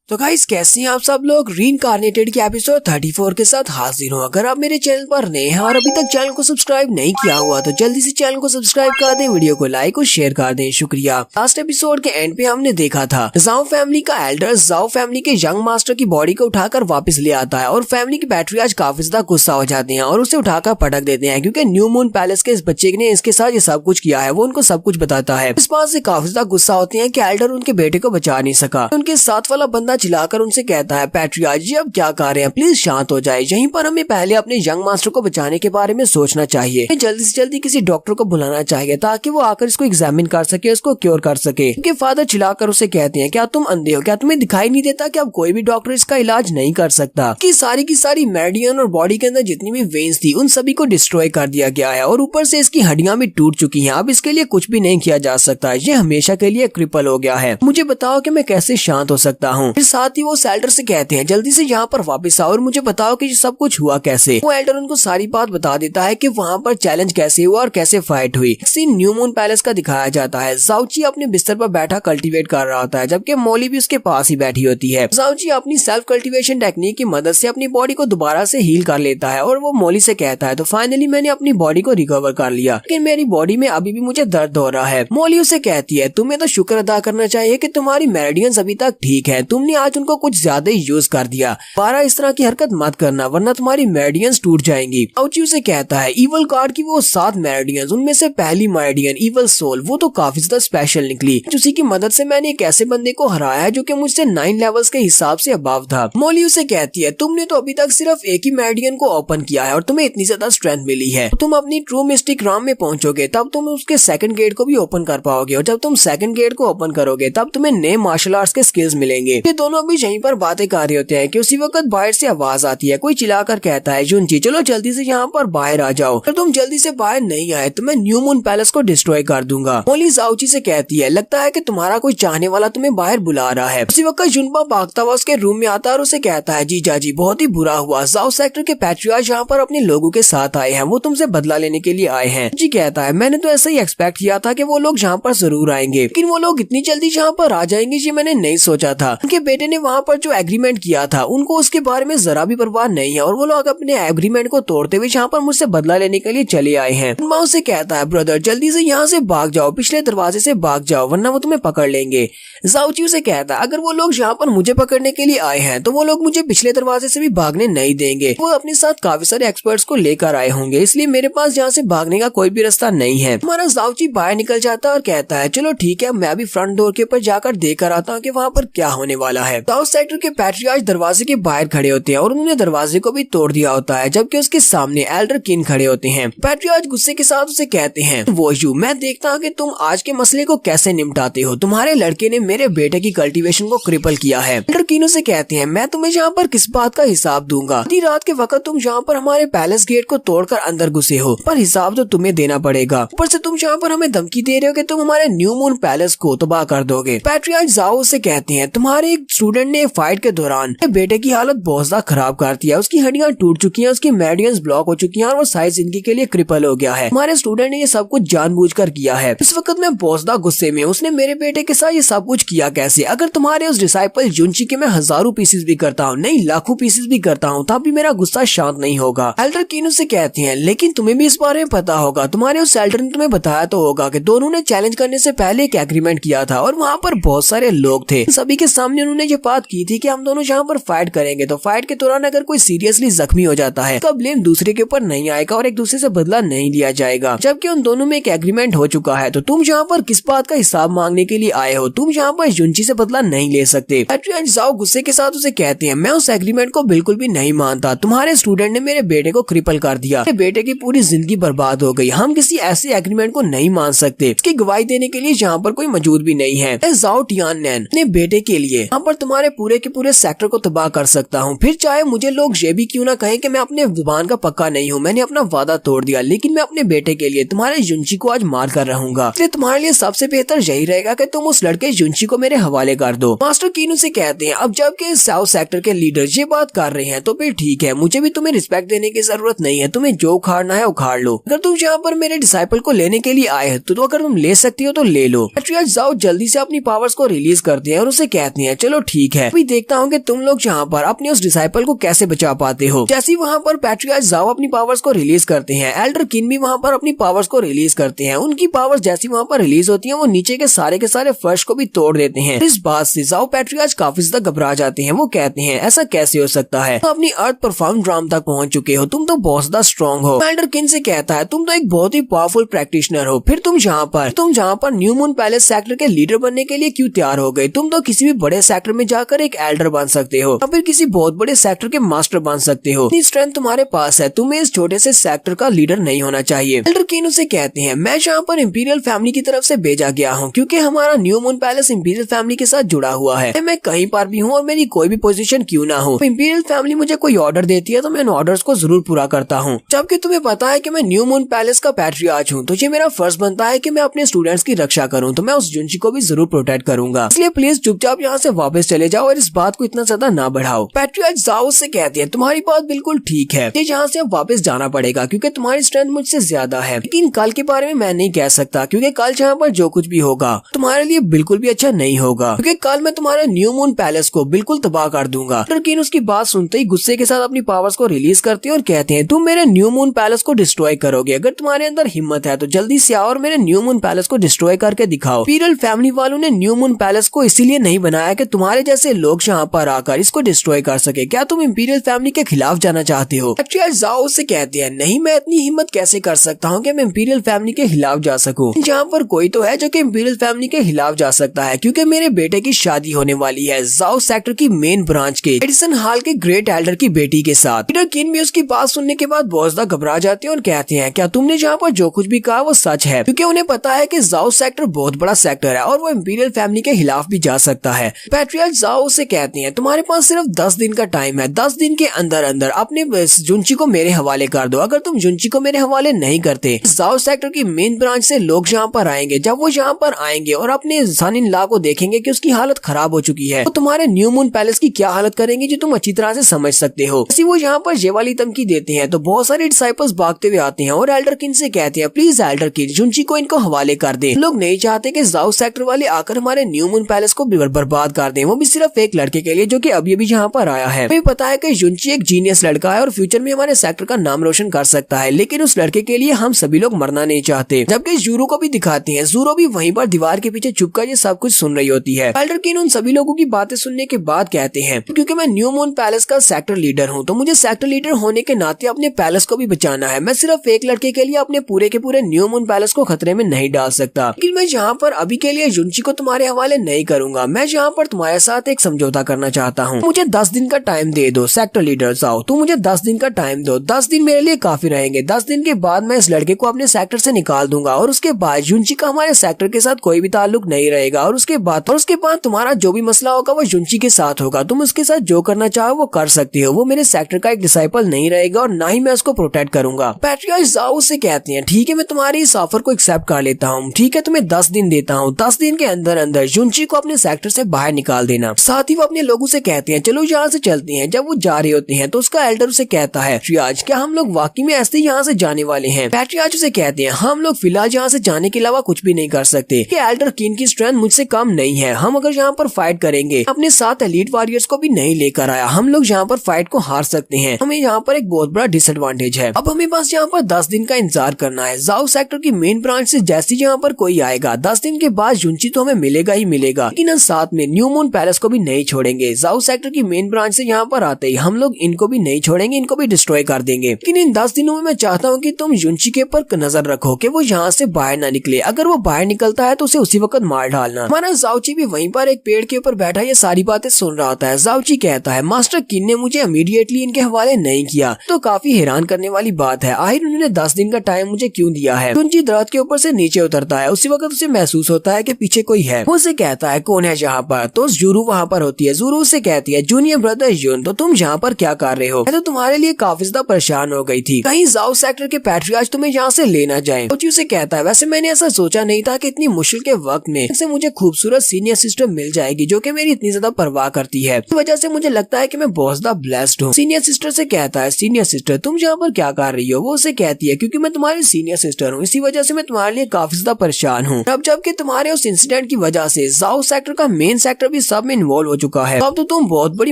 तो गाइस कैसे हैं आप सब लोग। रीइंकार्नेटेड के एपिसोड 34 के साथ हाजिर हूँ। अगर आप मेरे चैनल पर नए हैं और अभी तक चैनल को सब्सक्राइब नहीं किया हुआ तो जल्दी से चैनल को सब्सक्राइब कर दें, वीडियो को लाइक और शेयर कर दें, शुक्रिया। लास्ट एपिसोड के एंड पे हमने देखा था जाओ फैमिली का एल्डर जाओ फैमिली के यंग मास्टर की बॉडी को उठाकर वापस ले आता है और फैमिली की बैटरी आज काफी ज्यादा गुस्सा हो जाते हैं और उसे उठाकर पटक देते हैं क्योंकि न्यू मून पैलेस के इस बच्चे ने इसके साथ ये सब कुछ किया है। वो उनको सब कुछ बताता है। इस बात से काफी ज्यादा गुस्सा होते हैं कि एल्डर उनके बेटे को बचा नहीं सका। उनके साथ वाला बंदा चिल्लाकर उनसे कहता है पैट्रियार्च जी अब क्या कर रहे हैं, प्लीज शांत हो जाए। यहीं पर हमें पहले अपने यंग मास्टर को बचाने के बारे में सोचना चाहिए। जल्दी से जल्दी किसी डॉक्टर को बुलाना चाहिए ताकि वो आकर इसको एग्जामिन कर सके, उसको क्योर कर सके। उनके फादर चिल्लाकर उसे कहते हैं क्या तुम अंधे हो, क्या तुम्हें दिखाई नहीं देता कि अब कोई भी डॉक्टर इसका इलाज नहीं कर सकता। की सारी मेरिडियन और बॉडी के अंदर जितनी भी वेन्स थी उन सभी को डिस्ट्रॉय कर दिया गया है और ऊपर से इसकी हड्डियां भी टूट चुकी हैं। अब इसके लिए कुछ भी नहीं किया जा सकता, ये हमेशा के लिए क्रिपल हो गया है। मुझे बताओ कि मैं कैसे शांत हो सकता हूँ। फिर साथ ही वो एल्डर से कहते हैं जल्दी से यहाँ पर वापस आओ और मुझे बताओ कि ये सब कुछ हुआ कैसे। वो एल्डर उनको सारी बात बता देता है कि वहाँ पर चैलेंज कैसे हुआ और कैसे फाइट हुई। सीन न्यू मून पैलेस का दिखाया जाता है। जाओची अपने बिस्तर पर बैठा कल्टीवेट कर रहा होता है जबकि मॉली भी उसके पास ही बैठी होती है। जाओची अपनी सेल्फ कल्टीवेशन टेक्निक की मदद से अपनी बॉडी को दोबारा से हील कर लेता है और वो मॉली से कहता है तो फाइनली मैंने अपनी बॉडी को रिकवर कर लिया, लेकिन मेरी बॉडी में अभी भी मुझे दर्द हो रहा है। मॉली उसे कहती है तुम्हें तो शुक्र अदा करना चाहिए कि तुम्हारी मेरिडियंस अभी तक ठीक है, तुमने आज उनको कुछ ज्यादा ही यूज कर दिया। दोबारा इस तरह की हरकत मत करना वरना तुम्हारी मेरिडियंस टूट जाएंगी। जाओची उसे कहता है इवल कार्ड की वो 7 मेरिडियंस, उनमें से पहली मेरिडियन इवल सोल वो तो काफी ज्यादा स्पेशल निकली। उसी की मदद से मैंने एक ऐसे बंदे को हराया है जो कि मुझसे 9 लेवल्स के हिसाब से अबव था। मॉली उसे कहती है तुमने तो अभी तक सिर्फ एक ही मेरिडियन को ओपन किया है और तुम्हें इतनी ज्यादा स्ट्रेंथ मिली है। तो तुम अपनी ट्रू मिस्टिक राम में पहुंचोगे तब तुम उसके सेकंड गेट को भी ओपन कर पाओगे और जब तुम सेकंड गेट को ओपन करोगे तब तुम्हें नए मार्शल आर्ट्स के स्किल्स मिलेंगे। ये दोनों अभी यहीं पर बातें कर रहे होते हैं कि उसी वक्त बाहर से आवाज आती है। कोई चिल्लाकर कहता है जुनची चलो जल्दी से यहाँ पर बाहर आ जाओ, अगर तुम जल्दी से बाहर नहीं आए तो मैं न्यू मून पैलेस को डिस्ट्रॉय कर दूंगा। मॉली जाओची से कहती है लगता है कि तुम्हारा कोई चाहने वाला तुम्हें बाहर बुला रहा है। उसी वक्त जुनबा भागता हुआ उसके रूम में आता है और उसे कहता है जीजा जी बहुत ही बुरा हुआ, जाओ सेक्टर के पैट्रियार्च यहाँ पर अपने लोगों के साथ आए हैं, वो तुमसे बदला लेने के लिए आए हैं। जी कहता है मैंने तो ऐसा ही एक्सपेक्ट किया था कि वो लोग यहाँ पर जरूर आएंगे, लेकिन वो लोग इतनी जल्दी यहाँ पर आ जाएंगे ये मैंने नहीं सोचा था। उनके बेटे ने वहाँ पर जो एग्रीमेंट किया था उनको उसके बारे में जरा भी परवाह नहीं है और वो लोग अपने एग्रीमेंट को तोड़ते हुए यहाँ पर मुझसे बदला लेने के लिए चले आए हैं। माँ उसे कहता है ब्रदर जल्दी से यहाँ से भाग जाओ, पिछले दरवाजे से भाग जाओ वरना वो तुम्हें पकड़ लेंगे। जाओची उसे कहता है अगर वो लोग यहाँ पर मुझे पकड़ने के लिए आए हैं तो वो लोग मुझे पिछले दरवाजे से भी भागने नहीं देंगे। वो अपने साथ काफी सारे एक्सपर्ट्स को लेकर आए होंगे, इसलिए मेरे पास यहाँ से भागने का कोई भी रास्ता नहीं है। हमारा जाओची बाहर निकल जाता है और कहता है चलो ठीक है मैं भी फ्रंट डोर के ऊपर जाकर देख कर आता हूँ कि वहाँ पर क्या होने वाला है। साउथ सेक्टर के पैट्रियार्च दरवाजे के बाहर खड़े होते हैं और उन्होंने दरवाजे को भी तोड़ दिया होता है जबकि उसके सामने एल्डर किन खड़े होते हैं। पैट्रियार्च गुस्से के साथ उसे कहते हैं वो यू मैं देखता हूँ कि तुम आज के मसले को कैसे निपटाते हो, तुम्हारे लड़के ने मेरे बेटे की कल्टीवेशन को क्रिपल किया है। एल्डर किन उसे कहते हैं मैं तुम्हें यहाँ पर किस बात का हिसाब दूंगा, आधी रात के वक्त तुम यहाँ पर हमारे पैलेस गेट को तोड़कर अंदर घुसे हो पर हिसाब तो तुम्हें देना पड़ेगा। ऊपर से तुम यहाँ पर हमें धमकी दे रहे हो कि तुम हमारे न्यू मून पैलेस को तबाह कर दोगे। पैट्रियार्च जाओ से कहते हैं तुम्हारे एक स्टूडेंट ने फाइट के दौरान बेटे की हालत बहुत ज्यादा खराब कर दिया, उसकी हड्डियां टूट चुकी हैं, उसकी मेरिडियंस ब्लॉक हो चुकी हैं और वो सारी जिंदगी के लिए क्रिपल हो गया है। हमारे स्टूडेंट ने ये सब कुछ जानबूझकर किया है। इस वक्त मैं बहुत ज्यादा गुस्से में, उसने मेरे बेटे के साथ ये सब कुछ किया कैसे। अगर तुम्हारे उस डिसाइपल जुनची के मैं हजारों पीसेस भी करता हूँ, नहीं लाखों पीसेस भी करता हूँ, तब भी मेरा गुस्सा शांत नहीं होगा। एल्डर किन से कहते हैं लेकिन तुम्हें भी इस बारे में पता होगा, तुम्हारे उस एल्डर ने तुम्हें बताया तो होगा कि दोनों ने चैलेंज करने से पहले एक एग्रीमेंट किया था और वहाँ पर बहुत सारे लोग थे। सभी के सामने उन्होंने ये बात की थी कि हम दोनों यहाँ पर फाइट करेंगे तो फाइट के दौरान अगर कोई सीरियसली जख्मी हो जाता है तो ब्लेम दूसरे के ऊपर नहीं आएगा और एक दूसरे से बदला नहीं लिया जाएगा। जबकि उन दोनों में एक एग्रीमेंट हो चुका है तो तुम यहाँ पर किस बात का हिसाब मांगने के लिए आए हो, तुम यहाँ पर जुनची से बदला नहीं ले सकते। पैट्रियार्च जाओ गुस्से के साथ उसे कहते हैं मैं उस एग्रीमेंट को बिल्कुल भी नहीं मानता, तुम्हारे स्टूडेंट ने मेरे बेटे को क्रिपल कर दिया, मेरे बेटे की पूरी जिंदगी बर्बाद हो गई, हम किसी ऐसे एग्रीमेंट को नहीं मान सकते। इसकी गवाही देने के लिए यहाँ पर कोई मौजूद भी नहीं है। जाओ टियाननैन अपने बेटे के लिए यहाँ पर तुम्हारे पूरे के पूरे सेक्टर को तबाह कर सकता हूँ, फिर चाहे मुझे लोग ये भी क्यों ना कहें कि मैं अपने जुबान का पक्का नहीं हूँ, मैंने अपना वादा तोड़ दिया, लेकिन मैं अपने बेटे के लिए तुम्हारे जुनची को आज मार कर रहूंगा। इसलिए तुम्हारे लिए सबसे बेहतर यही रहेगा कि तुम उस लड़के जुनची को मेरे हवाले कर दो। मास्टर कीनू से कहते हैं अब जबकि साउथ सेक्टर के लीडर ये बात कर रहे हैं तो फिर ठीक है, मुझे भी तुम्हें रिस्पेक्ट देने की जरूरत नहीं है, तुम्हें जो उखाड़ना है उखाड़ लो। अगर तुम यहाँ पर मेरे डिसाइपल को लेने के लिए आए हो तो अगर तुम ले सकती हो तो ले लो। पैट्रियार्च जाओ जल्दी से अपनी पावर्स को रिलीज करते हैं और उसे कहते हैं चलो चलो ठीक है, अभी देखता हूँ कि तुम लोग यहाँ पर अपने उस डिसाइपल को कैसे बचा पाते हो। जैसे वहाँ पर पैट्रियार्च जाओ अपनी पावर्स को रिलीज करते हैं, एल्डर किन भी वहाँ पर अपनी पावर्स को रिलीज करते हैं। उनकी पावर्स जैसी वहाँ पर रिलीज होती है वो नीचे के सारे फर्श को भी तोड़ देते हैं। इस बात से जाओ पैट्रियार्च काफी ज्यादा घबरा जाते हैं। वो कहते हैं ऐसा कैसे हो सकता है, तुम अपनी अर्थ परफॉर्म ड्राम तक पहुँच चुके हो, तुम तो बहुत ज्यादा स्ट्रॉन्ग हो। एल्डर किन से कहता है तुम तो एक बहुत ही पावरफुल प्रैक्टिशनर हो, फिर तुम जहाँ पर न्यू मून पैलेस सेक्टर के लीडर बनने के लिए क्यों तैयार हो गए? तुम तो किसी भी बड़े सेक्टर में जाकर एक एल्डर बन सकते हो या फिर किसी बहुत बड़े सेक्टर के मास्टर बन सकते हो। इतनी स्ट्रेंथ तुम्हारे पास है, तुम्हें इस छोटे से सेक्टर का लीडर नहीं होना चाहिए। एल्डर किन उसे कहते हैं मैं यहाँ पर इंपीरियल फैमिली की तरफ से भेजा गया हूँ क्योंकि हमारा new moon palace imperial family के साथ जुड़ा हुआ है। मैं कहीं पर भी हूँ और मेरी कोई भी पोजीशन क्यों ना हो, इंपीरियल फैमिली मुझे कोई ऑर्डर देती है तो मैं उन ऑर्डर्स को जरूर पूरा करता हूँ। जबकि तुम्हें पता है कि मैं न्यू मून पैलेस का पैट्रियार्च हूँ तो ये मेरा फर्ज बनता है कि मैं अपने स्टूडेंट्स की रक्षा करूँ, तो मैं उस जुंची को भी जरूर प्रोटेक्ट करूंगा। इसलिए प्लीज चुपचाप यहाँ से वापस चले जाओ और इस बात को इतना ज्यादा ना बढ़ाओ। पैट्रियार्च जाओ से कहती है तुम्हारी बात बिल्कुल ठीक है, यहाँ से अब वापस जाना पड़ेगा क्योंकि तुम्हारी स्ट्रेंथ मुझसे ज्यादा है, लेकिन कल के बारे में मैं नहीं कह सकता क्योंकि कल यहाँ पर जो कुछ भी होगा तुम्हारे लिए बिल्कुल भी अच्छा नहीं होगा, क्योंकि कल मैं तुम्हारे न्यू मून पैलेस को बिल्कुल तबाह कर दूंगा। लेकिन उसकी बात सुनते ही गुस्से के साथ अपनी पावर्स को रिलीज करते हैं और कहते हैं तुम मेरे न्यू मून पैलेस को डिस्ट्रॉय करोगे, अगर तुम्हारे अंदर हिम्मत है तो जल्दी से आओ और मेरे न्यू मून पैलेस को डिस्ट्रॉय करके दिखाओ। इंपीरियल फैमिली वालों ने न्यू मून पैलेस को इसीलिए नहीं बनाया कि तुम्हारे जैसे लोग यहाँ पर आकर इसको डिस्ट्रॉय कर सके। क्या तुम इंपीरियल फैमिली के खिलाफ जाना चाहते हो? पैट्रियार्च जाओ से कहते हैं नहीं, मैं इतनी हिम्मत कैसे कर सकता हूँ कि मैं इंपीरियल फैमिली के खिलाफ जा सकूं। यहाँ पर कोई तो है जो कि इंपीरियल फैमिली के खिलाफ जा सकता है क्योंकि मेरे बेटे की शादी होने वाली है जाओ सेक्टर की मेन ब्रांच के एडिसन हॉल के ग्रेट एल्डर की बेटी के साथ। लीडर किन भी उसकी बात सुनने के बाद बहुत ज्यादा घबरा जाते हैं और कहते हैं क्या तुमने जहाँ पर जो कुछ भी कहा वो सच है? क्योंकि उन्हें पता है कि जाओ सेक्टर बहुत बड़ा सेक्टर है और वो इंपीरियल फैमिली के खिलाफ भी जा सकता है। पैट्रियार्च जाओ से कहते हैं तुम्हारे पास सिर्फ 10 दिन का टाइम है, 10 दिन के अंदर अंदर अपने जुंची को मेरे हवाले कर दो। अगर तुम जुंची को मेरे हवाले नहीं करते जाओ सेक्टर की मेन ब्रांच से लोग यहाँ पर आएंगे, जब वो यहाँ पर आएंगे और अपने सन इन लॉ को देखेंगे कि उसकी हालत खराब हो चुकी है तो तुम्हारे न्यू मून पैलेस की क्या हालत करेंगे जो तुम अच्छी तरह से समझ सकते हो। वो यहाँ पर ये वाली धमकी देते हैं तो बहुत सारे डिसाइपल्स भागते हुए आते हैं और एल्डर किन से कहते हैं प्लीज एल्डर किन जुंची को इनको हवाले कर दे। लोग नहीं चाहते कि जाओ सेक्टर वाले आकर हमारे न्यू मून पैलेस को बर्बाद कर दें, वो भी सिर्फ एक लड़के के लिए जो कि अभी यहाँ पर आया है। हमें पता है कि जुंची एक जीनियस लड़का है और फ्यूचर में हमारे सेक्टर का नाम रोशन कर सकता है, लेकिन उस लड़के के लिए हम सभी लोग मरना नहीं चाहते। जबकि जूरो को भी दिखाते हैं, जूरो भी वहीं पर दीवार के पीछे छुपकर ये सब कुछ सुन रही होती है। एल्डर किन उन सभी लोगों की बातें सुनने के बाद कहते हैं क्योंकि मैं न्यू मून पैलेस का सेक्टर लीडर हूँ तो मुझे सेक्टर लीडर होने के नाते अपने पैलेस को भी बचाना है। मैं सिर्फ एक लड़के के लिए अपने पूरे के पूरे न्यू मून पैलेस को खतरे में नहीं डाल सकता, लेकिन मैं यहाँ पर अभी के लिए जुंची को तुम्हारे हवाले नहीं करूंगा। मैं यहाँ पर तुम्हारे साथ एक समझौता करना चाहता हूँ, मुझे 10 दिन का टाइम दे दो। सेक्टर लीडर जाओ तुम मुझे 10 दिन का टाइम दो, 10 दिन मेरे लिए काफी रहेंगे। 10 दिन के बाद मैं इस लड़के को अपने सेक्टर से निकाल दूंगा और उसके बाद जुंची का हमारे सेक्टर के साथ कोई भी ताल्लुक नहीं रहेगा और उसके बाद तुम्हारा जो भी मसला होगा वो जुंची के साथ होगा। तुम उसके साथ जो करना चाहो वो कर सकती हो, वो मेरे सेक्टर का एक डिसाइपल नहीं रहेगा और ना ही मैं उसको प्रोटेक्ट करूंगा। पैट्रियार्च जाओ से कहते हैं ठीक है मैं तुम्हारी इस ऑफर को एक्सेप्ट कर लेता हूँ, ठीक है तुम्हें 10 दिन देता हूँ। 10 दिन के अंदर अंदर जुंची को अपने सेक्टर से बाहर निकाल देना। साथ ही वो अपने लोगों से कहते हैं चलो यहाँ से चलते हैं। जब वो जा रहे होते हैं तो उसका एल्डर उसे कहता है पैट्रियार्च क्या हम लोग वाकई में ऐसे यहाँ से जाने वाले हैं? पैट्रियार्च उसे कहते हैं हम लोग फिलहाल यहाँ से जाने के अलावा कुछ भी नहीं कर सकते। एल्डर किन की स्ट्रेंथ मुझसे कम नहीं है, हम अगर यहाँ पर फाइट करेंगे अपने साथ एलीट वॉरियर्स को भी नहीं लेकर आया, हम लोग यहाँ पर फाइट को हार सकते हैं। हमें यहाँ पर एक बहुत बड़ा डिसएडवांटेज है। अब हमें बस यहाँ पर 10 दिन का इंतजार करना है। जाओ सेक्टर की मेन ब्रांच से जैसे यहाँ पर कोई आएगा 10 दिन के बाद जुंची तो हमें मिलेगा ही मिलेगा, लेकिन साथ में न्यू मून पैलेस को भी नहीं छोड़ेंगे। जाओ सेक्टर की मेन ब्रांच से यहाँ पर आते ही हम लोग इनको भी नहीं छोड़ेंगे, इनको भी डिस्ट्रॉय कर देंगे। लेकिन इन 10 दिनों में मैं चाहता हूँ कि तुम जुंची के ऊपर नजर रखो कि वो यहाँ से बाहर ना निकले। अगर वो बाहर निकलता है तो उसे उसी वक्त मार डालना। हमारा जाओची भी वहीं पर एक पेड़ के ऊपर बैठा ये सारी बातें सुन रहा होता है। जाओची कहता है मास्टर किन ने मुझे इमीडिएटली इनके हवाले नहीं किया, तो काफी हैरान करने वाली बात है। आखिर उन्होंने 10 दिन का टाइम मुझे क्यों दिया है? जुंची दरख्त के ऊपर से नीचे उतरता है, उसी वक्त उसे महसूस होता है कि पीछे कोई है। वो उसे कहता है कौन है यहाँ पर? तो जूरू वहाँ पर होती है। जूरू से कहती है जूनियर ब्रदर यून, तो तुम यहाँ पर क्या कर रहे हो? मैं तो तुम्हारे लिए काफी ज्यादा परेशान हो गई थी, कहीं जाओ सेक्टर के पैट्रियार्च तुम्हें यहाँ से लेना जाए। जोची उसे कहता है वैसे मैंने ऐसा सोचा नहीं था कि इतनी मुश्किल के वक्त में से मुझे खूबसूरत सीनियर सिस्टर मिल जाएगी जो कि मेरी इतनी ज्यादा परवाह करती है। इस वजह से मुझे लगता है कि मैं बहुत ज्यादा ब्लेस्ड हूँ। सीनियर सिस्टर से कहता है सीनियर सिस्टर तुम यहाँ पर क्या कर रही हो? वो उसे कहती है क्योंकि मैं तुम्हारी सीनियर सिस्टर हूँ, इसी वजह से मैं तुम्हारे लिए काफी ज्यादा परेशान हूँ। अब जबकि तुम्हारे उस इंसिडेंट की वजह से जाओ सेक्टर का मेन सेक्टर भी सब में इन्वॉल्व हो चुका है। अब तो तुम बहुत बड़ी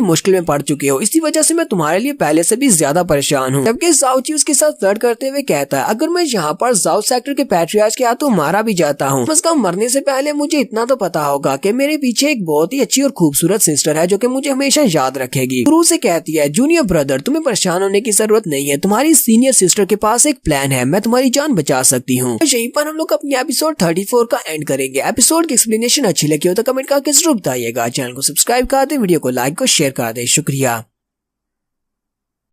मुश्किल में पड़ चुके हो, इसी वजह से मैं तुम्हारे लिए पहले से भी ज्यादा परेशान हूँ। जबकि जाओची उसके साथ फ्लर्ट करते हुए कहता है, अगर मैं यहाँ पर जाओ सेक्टर के पैट्रियार्च के हाथों मारा भी जाता हूँ, उसका मरने से पहले मुझे इतना तो पता होगा कि मेरे पीछे एक बहुत ही अच्छी और खूबसूरत सिस्टर है जो कि मुझे हमेशा याद रखेगी। क्रू से कहती है, जूनियर ब्रदर तुम्हें परेशान होने की जरूरत नहीं है, तुम्हारी सीनियर सिस्टर के पास एक प्लान है, मैं तुम्हारी जान बचा सकती हूँ। यहीं पर हम लोग अपनी एपिसोड 34 का एंड करेंगे। एपिसोड की एक्सप्लेनेशन अच्छी लगी हो तो कमेंट करके जरूर बताइएगा। चैनल को सब्सक्राइब कर दे, वीडियो को लाइक और शेयर कर दे। शुक्रिया।